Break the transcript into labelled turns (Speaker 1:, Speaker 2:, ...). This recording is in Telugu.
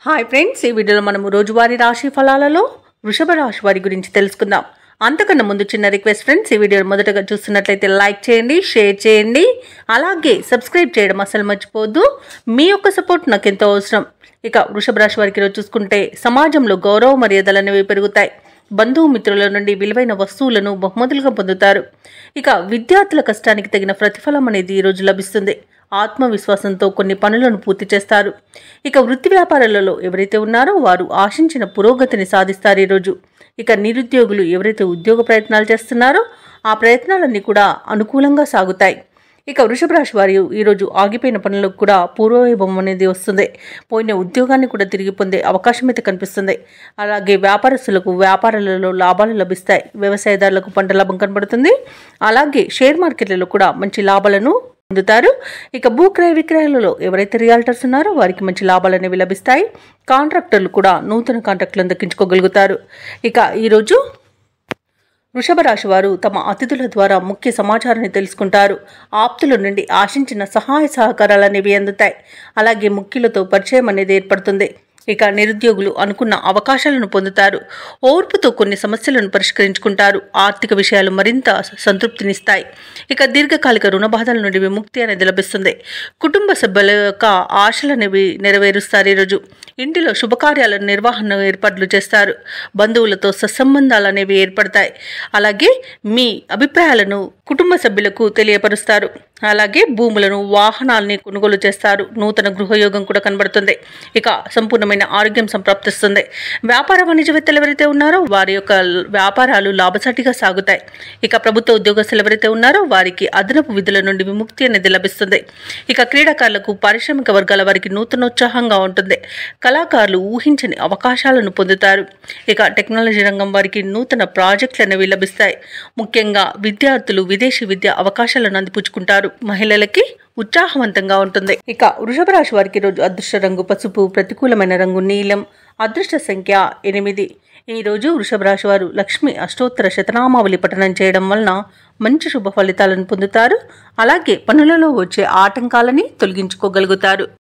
Speaker 1: హాయ్ ఫ్రెండ్స్, ఈ వీడియోలో మనము రోజువారీ రాశి ఫలాలలో వృషభ రాశి వారి గురించి తెలుసుకుందాం. అంతకన్నా ముందు చిన్న రిక్వెస్ట్ ఫ్రెండ్స్, ఈ వీడియోని మొదటగా చూస్తున్నట్లయితే లైక్ చేయండి, షేర్ చేయండి, అలాగే సబ్స్క్రైబ్ చేయడం అసలు మర్చిపోవద్దు. మీ యొక్క సపోర్ట్ నాకు ఎంతో అవసరం. ఇక వృషభ రాశి వారికి ఈరోజు చూసుకుంటే సమాజంలో గౌరవ మర్యాదలు అనేవి పెరుగుతాయి. బంధుమిత్రుల నుండి విలువైన వస్తువులను బహుమతులుగా పొందుతారు. ఇక విద్యార్థుల కష్టానికి తగిన ప్రతిఫలం అనేది ఈరోజు లభిస్తుంది. ఆత్మవిశ్వాసంతో కొన్ని పనులను పూర్తి చేస్తారు. ఇక వృత్తి వ్యాపారాలలో ఎవరైతే ఉన్నారో వారు ఆశించిన పురోగతిని సాధిస్తారు ఈరోజు. ఇక నిరుద్యోగులు ఎవరైతే ఉద్యోగ ప్రయత్నాలు చేస్తున్నారో ఆ ప్రయత్నాలన్నీ కూడా అనుకూలంగా సాగుతాయి. ఇక వృషభ రాశి వారు ఈరోజు ఆగిపోయిన పనులకు కూడా పూర్వవైభవం అనేది వస్తుంది. పోయిన ఉద్యోగాన్ని కూడా తిరిగి పొందే అవకాశం అయితే కనిపిస్తుంది. అలాగే వ్యాపారస్తులకు వ్యాపారాలలో లాభాలు లభిస్తాయి. వ్యవసాయదారులకు పంట లాభం కనబడుతుంది. అలాగే షేర్ మార్కెట్లలో కూడా మంచి లాభాలను పొందుతారు. ఇక భూక్రయ విక్రయాలలో ఎవరైతే రియాల్టర్స్ ఉన్నారో వారికి మంచి లాభాలు అనేవి లభిస్తాయి. కాంట్రాక్టర్లు కూడా నూతన కాంట్రాక్టులను దక్కించుకోగలుగుతారు. ఇక ఈరోజు వృషభ రాశి వారు తమ అతిథుల ద్వారా ముఖ్య సమాచారాన్ని తెలుసుకుంటారు. ఆప్తుల నుండి ఆశించిన సహాయ సహకారాలు అనేవి అందుతాయి. అలాగే ముఖ్యులతో పరిచయం అనేది ఏర్పడుతుంది. ఇక నిరుద్యోగులు అనుకున్న అవకాశాలను పొందుతారు. ఓర్పుతో కొన్ని సమస్యలను పరిష్కరించుకుంటారు. ఆర్థిక విషయాలు మరింత సంతృప్తినిస్తాయి. ఇక దీర్ఘకాలిక రుణ బాధల నుండి విముక్తి అనేది లభిస్తుంది. కుటుంబ సభ్యుల యొక్క ఆశలు అనేవి నెరవేరుస్తారు. ఈరోజు ఇంటిలో శుభకార్యాల నిర్వహణ ఏర్పాట్లు చేస్తారు. బంధువులతో సత్సంబంధాలు అనేవి ఏర్పడతాయి. అలాగే మీ అభిప్రాయాలను కుటుంబ సభ్యులకు తెలియపరుస్తారు. అలాగే భూములను వాహనాలని కొనుగోలు చేస్తారు. నూతన గృహయోగం కూడా కనబడుతుంది. ఇక సంపూర్ణమైన ఆరోగ్యం సంప్రాప్తిస్తుంది. వ్యాపార వాణిజ్యవేత్తలు ఎవరైతే ఉన్నారో వారి యొక్క వ్యాపారాలు లాభసాటిగా సాగుతాయి. ఇక ప్రభుత్వ ఉద్యోగస్తులు ఎవరైతే ఉన్నారో వారికి అదనపు విధుల నుండి విముక్తి అనేది లభిస్తుంది. ఇక క్రీడాకారులకు పారిశ్రామిక వర్గాల వారికి నూతనోత్సాహంగా ఉంటుంది. కళాకారులు ఊహించని అవకాశాలను పొందుతారు. ఇక టెక్నాలజీ రంగం వారికి నూతన ప్రాజెక్టులు అనేవి లభిస్తాయి. ముఖ్యంగా విద్యార్థులు విదేశీ విద్య అవకాశాలను అందిపుచ్చుకుంటారు. మహిళలకి ఉత్సాహవంతంగా ఉంటుంది. ఇక వృషభ రాశి వారికి రోజు అదృష్ట రంగు పసుపు, ప్రతికూలమైన రంగు నీలం, అదృష్ట సంఖ్య 8. ఈ రోజు వృషభ రాశి వారు లక్ష్మి అష్టోత్తర శతనామావళి పఠనం చేయడం వలన మంచి శుభ ఫలితాలను పొందుతారు. అలాగే పనులలో వచ్చే ఆటంకాలని తొలగించుకోగలుగుతారు.